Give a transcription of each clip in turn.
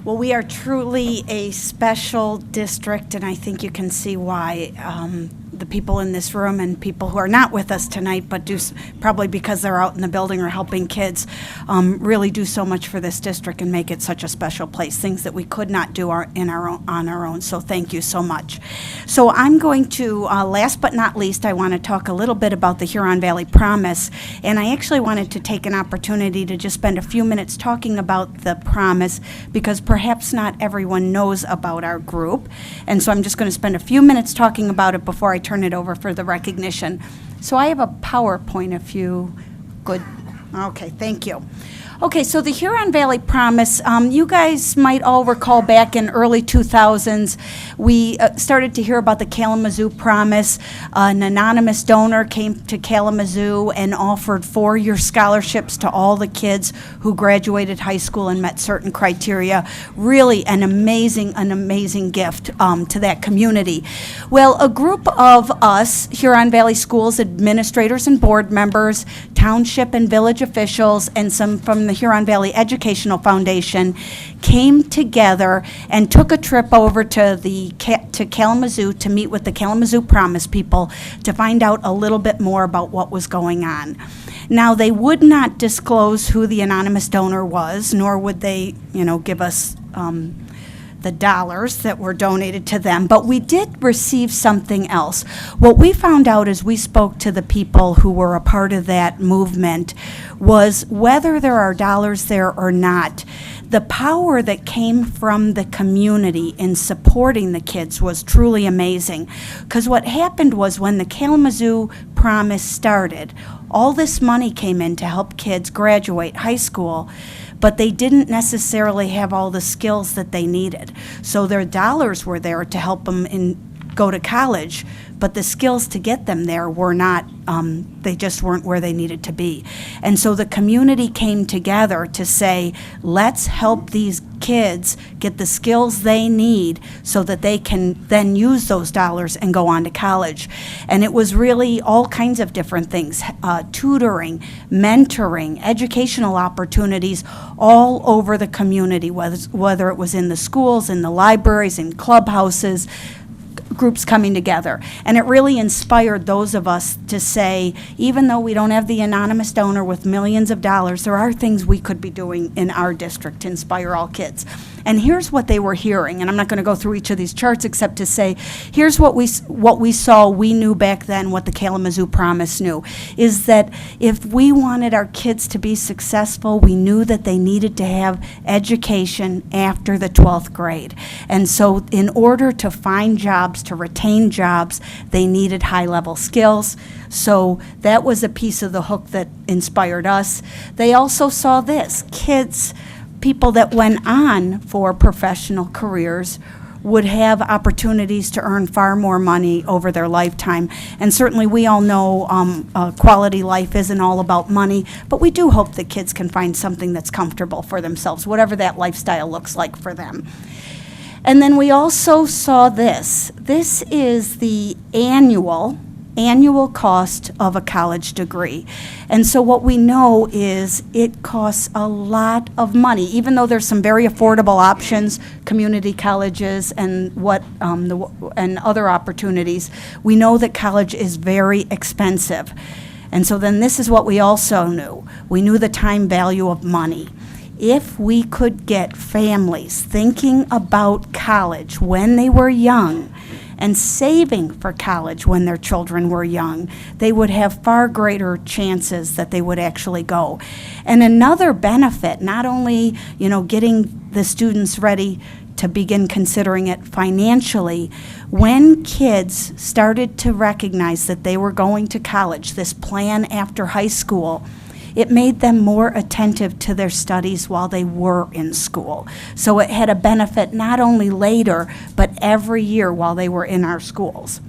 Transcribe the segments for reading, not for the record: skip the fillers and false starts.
Well, we are truly a special district, and I think you can see why. The people in this room and people who are not with us tonight, but probably because they're out in the building or helping kids, really do so much for this district and make it such a special place, things that we could not do on our own. So thank you so much. So I'm going to, last but not least, I want to talk a little bit about the Huron Valley Promise, and I actually wanted to take an opportunity to just spend a few minutes talking about the Promise, because perhaps not everyone knows about our group, and so I'm just going to spend a few minutes talking about it before I turn it over for the recognition. So I have a PowerPoint if you good. Okay, thank you. Okay, so the Huron Valley Promise, you guys might all recall back in early 2000s, we started to hear about the Kalamazoo Promise. An anonymous donor came to Kalamazoo and offered 4-year scholarships to all the kids who graduated high school and met certain criteria. Really an amazing gift to that community. Well, a group of us, Huron Valley Schools administrators and board members, township and village officials, and some from the Huron Valley Educational Foundation came together and took a trip over to Kalamazoo to meet with the Kalamazoo Promise people to find out a little bit more about what was going on. Now, they would not disclose who the anonymous donor was, nor would they, give us the dollars that were donated to them, but we did receive something else. What we found out as we spoke to the people who were a part of that movement was whether there are dollars there or not, the power that came from the community in supporting the kids was truly amazing. Because what happened was when the Kalamazoo Promise started, all this money came in to help kids graduate high school, but they didn't necessarily have all the skills that they needed. So their dollars were there to help them go to college, but the skills to get them there were not, they just weren't where they needed to be. And so the community came together to say, let's help these kids get the skills they need so that they can then use those dollars and go on to college. And it was really all kinds of different things, tutoring, mentoring, educational opportunities all over the community, whether it was in the schools, in the libraries, in clubhouses, groups coming together. And it really inspired those of us to say, even though we don't have the anonymous donor with millions of dollars, there are things we could be doing in our district to inspire all kids. And here's what they were hearing, and I'm not going to go through each of these charts except to say, here's what we saw, we knew back then, what the Kalamazoo Promise knew, is that if we wanted our kids to be successful, we knew that they needed to have education after the 12th grade. And so in order to find jobs, to retain jobs, they needed high-level skills. So that was a piece of the hook that inspired us. They also saw this, people that went on for professional careers would have opportunities to earn far more money over their lifetime. And certainly we all know quality life isn't all about money, but we do hope that kids can find something that's comfortable for themselves, whatever that lifestyle looks like for them. And then we also saw this. This is the annual cost of a college degree. And so what we know is it costs a lot of money, even though there's some very affordable options, community colleges and and other opportunities. We know that college is very expensive. And so then this is what we also knew. We knew the time value of money. If we could get families thinking about college when they were young and saving for college when their children were young, they would have far greater chances that they would actually go. And another benefit, not only, getting the students ready to begin considering it financially, when kids started to recognize that they were going to college, this plan after high school, it made them more attentive to their studies while they were in school. So it had a benefit not only later, but every year while they were in our schools.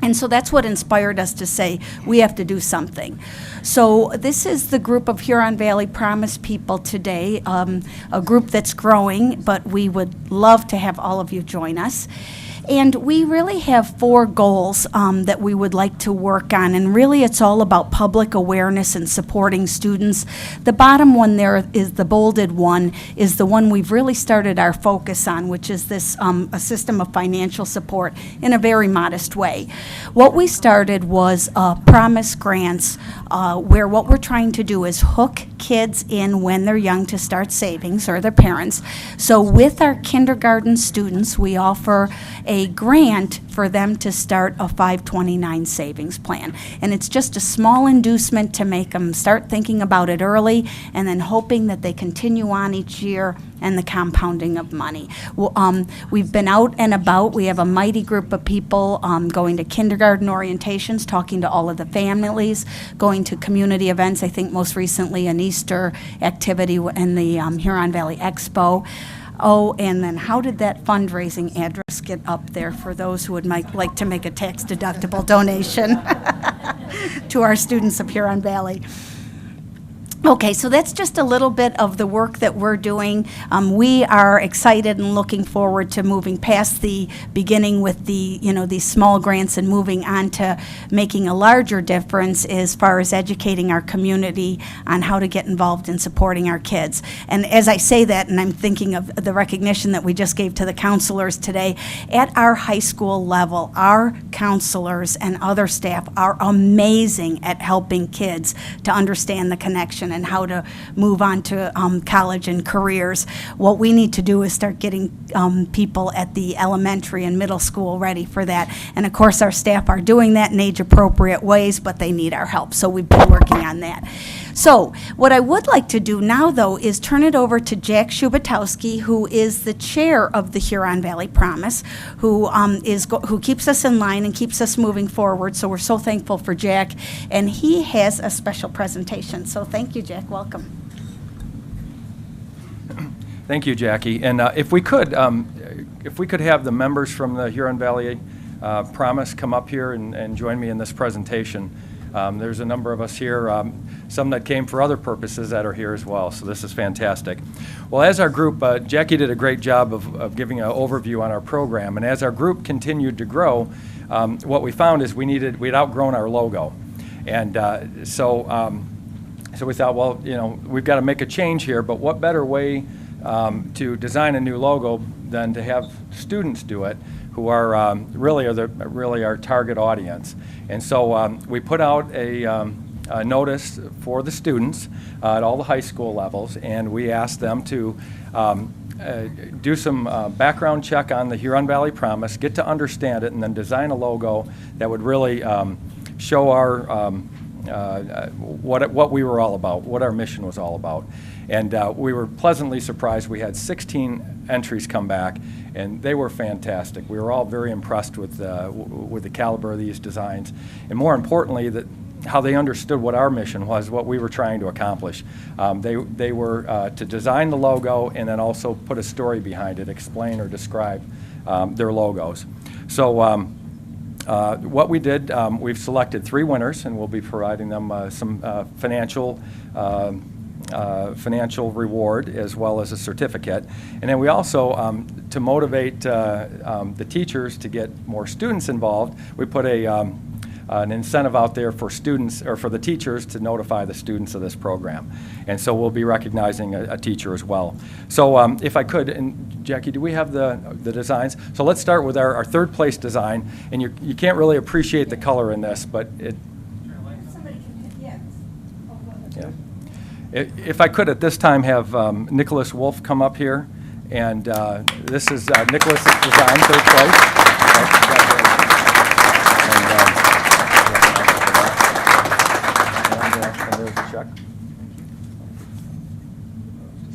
And so that's what inspired us to say, we have to do something. So this is the group of Huron Valley Promise people today, a group that's growing, but we would love to have all of you join us. And we really have 4 goals that we would like to work on, and really it's all about public awareness and supporting students. The bottom one there is the bolded one, is the one we've really started our focus on, which is this a system of financial support in a very modest way. What we started was Promise Grants, where what we're trying to do is hook kids in when they're young to start savings, or their parents. So with our kindergarten students, we offer a grant for them to start a 529 savings plan. And it's just a small inducement to make them start thinking about it early, and then hoping that they continue on each year and the compounding of money. We've been out and about. We have a mighty group of people going to kindergarten orientations, talking to all of the families, going to community events. I think most recently an Easter activity in the Huron Valley Expo. Oh, and then how did that fundraising address get up there for those who would like to make a tax-deductible donation to our students of Huron Valley? Okay, so that's just a little bit of the work that we're doing. We are excited and looking forward to moving past the beginning with the, these small grants and moving on to making a larger difference as far as educating our community on how to get involved in supporting our kids. And as I say that, and I'm thinking of the recognition that we just gave to the counselors today, at our high school level, our counselors and other staff are amazing at helping kids to understand the connection and how to move on to college and careers. What we need to do is start getting people at the elementary and middle school ready for that. And of course, our staff are doing that in age-appropriate ways, but they need our help. So we've been working on that. So what I would like to do now, though, is turn it over to Jack Shubatowski, who is the chair of the Huron Valley Promise, who keeps us in line and keeps us moving forward. So we're so thankful for Jack, and he has a special presentation. So thank you, Jack. Welcome. Thank you, Jackie. And if we could have the members from the Huron Valley Promise come up here and join me in this presentation. There's a number of us here, some that came for other purposes that are here as well, so this is fantastic. Well, as our group, Jackie did a great job of giving an overview on our program, and as our group continued to grow, what we found is we'd outgrown our logo. And so we thought, well, we've got to make a change here, but what better way to design a new logo than to have students do it, who are really our target audience. And so we put out a notice for the students at all the high school levels, and we asked them to do some background check on the Huron Valley Promise, get to understand it, and then design a logo that would really show our what we were all about, what our mission was all about. And we were pleasantly surprised. We had 16 entries come back, and they were fantastic. We were all very impressed with the caliber of these designs, and more importantly, how they understood what our mission was, what we were trying to accomplish. They were to design the logo and then also put a story behind it, explain or describe their logos. So what we did, we've selected 3 winners, and we'll be providing them some financial reward as well as a certificate. And then we also, to motivate the teachers to get more students involved, we put an incentive out there for students, or for the teachers, to notify the students of this program. And so we'll be recognizing a teacher as well. So if I could, and Jackie, do we have the designs? So let's start with our 3rd place design. And you can't really appreciate the color in this, but it... Yeah. If I could at this time have Nicholas Wolf come up here, and this is Nicholas's design, 3rd place. And there's a check.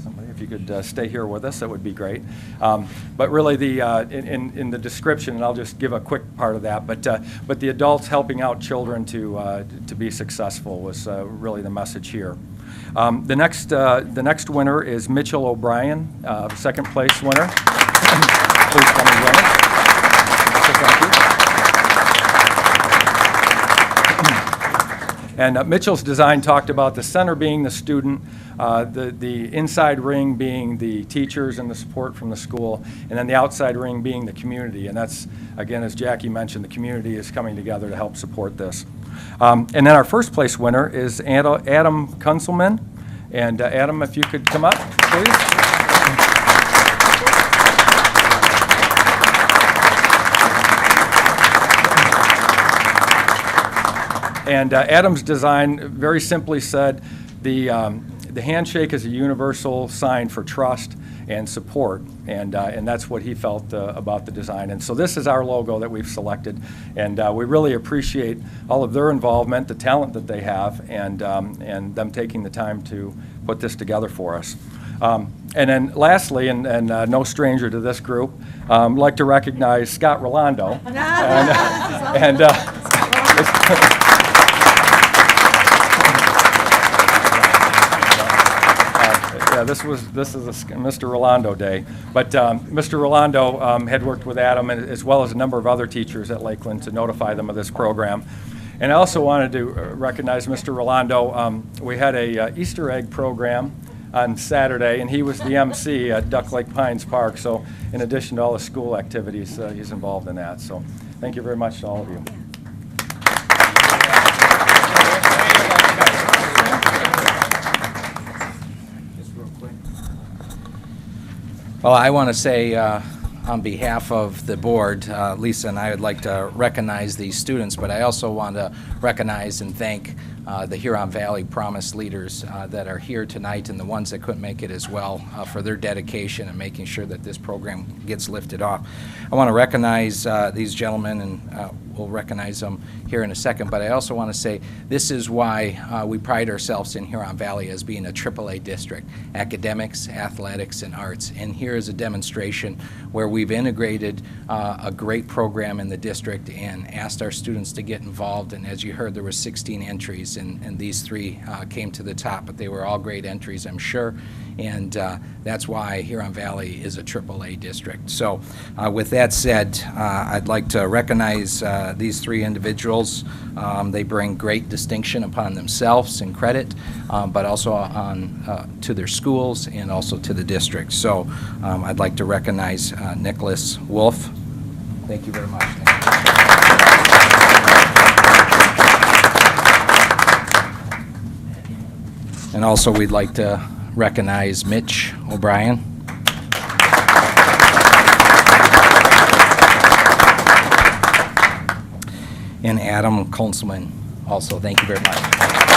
Somebody, if you could stay here with us, that would be great. But really, in the description, and I'll just give a quick part of that. But the adults helping out children to be successful was really the message here. The next winner is Mitchell O'Brien, 2nd place winner. Please come and join us. So thank you. And Mitchell's design talked about the center being the student, the inside ring being the teachers and the support from the school, and then the outside ring being the community. And that's, again, as Jackie mentioned, the community is coming together to help support this. And then our first place winner is Adam Kunzelman. And Adam, if you could come up, please. And Adam's design very simply said the handshake is a universal sign for trust and support, and that's what he felt about the design. And so this is our logo that we've selected, and we really appreciate all of their involvement, the talent that they have, and them taking the time to put this together for us. And then lastly, and no stranger to this group, I'd like to recognize Scott Rolando. Yeah, this is a Mr. Rolando day, but Mr. Rolando had worked with Adam as well as a number of other teachers at Lakeland to notify them of this program. And I also wanted to recognize Mr. Rolando. We had a Easter egg program on Saturday, and he was the MC at Duck Lake Pines Park. So in addition to all the school activities, he's involved in that. So thank you very much to all of you. Well, I want to say on behalf of the board, Lisa and I would like to recognize these students, but I also want to recognize and thank the Huron Valley Promise leaders that are here tonight and the ones that couldn't make it as well for their dedication and making sure that this program gets lifted off. I want to recognize these gentlemen, and we'll recognize them here in a second, but I also want to say this is why we pride ourselves in Huron Valley as being a AAA district: academics, athletics, and arts. And here is a demonstration where we've integrated a great program in the district and asked our students to get involved. And as you heard, there were 16 entries, and these three came to the top, but they were all great entries, I'm sure. And that's why Huron Valley is a AAA district. So with that said, I'd like to recognize these three individuals. They bring great distinction upon themselves and credit, but also on to their schools and also to the district. So I'd like to recognize Nicholas Wolf. Thank you very much. And also we'd like to recognize Mitch O'Brien. And Adam Kunzelman also. Thank you very much.